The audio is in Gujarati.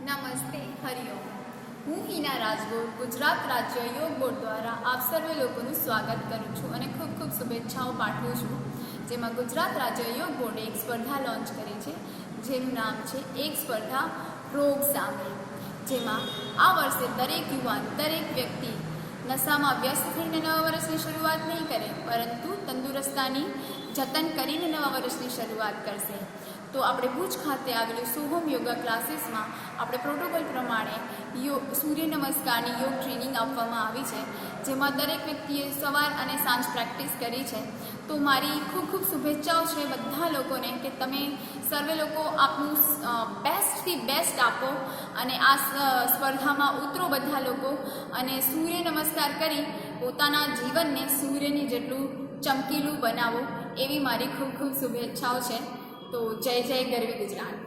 નમસ્તે, હરિઓમ. હું હિના રાજગોર ગુજરાત રાજ્ય યોગ બોર્ડ દ્વારા આપ સર્વે લોકોનું સ્વાગત કરું છું અને ખૂબ ખૂબ શુભેચ્છાઓ પાઠવું છું. જેમાં ગુજરાત રાજ્ય યોગ બોર્ડે એક સ્પર્ધા લોન્ચ કરી છે, જેનું નામ છે એક સ્પર્ધા રોગ સામે. જેમાં આ વર્ષે દરેક યુવાન, દરેક વ્યક્તિ નશામાં વ્યસ્ત થઈને નવા વર્ષની શરૂઆત નહીં કરે, પરંતુ તંદુરસ્તીની જતન કરીને નવા વર્ષની શરૂઆત કરશે. તો આપણે ભુજ ખાતે આવેલું સોહમ યોગા ક્લાસીસમાં આપણે પ્રોટોકોલ પ્રમાણે સૂર્ય નમસ્કારની યોગ ટ્રેનિંગ આપવામાં આવી છે, જેમાં દરેક વ્યક્તિએ સવાર અને સાંજ પ્રેક્ટિસ કરી છે. તો મારી ખૂબ ખૂબ શુભેચ્છાઓ છે બધા લોકોને કે તમે સર્વે લોકો આપનું બેસ્ટથી બેસ્ટ આપો અને આ સ્પર્ધામાં ઉતરો બધા લોકો, અને સૂર્ય નમસ્કાર કરી પોતાના જીવનને સૂર્યની જેટલું ચમકીલું બનાવો, એવી મારી ખૂબ ખૂબ શુભેચ્છાઓ છે. તો જય જય ગરવી ગુજરાત.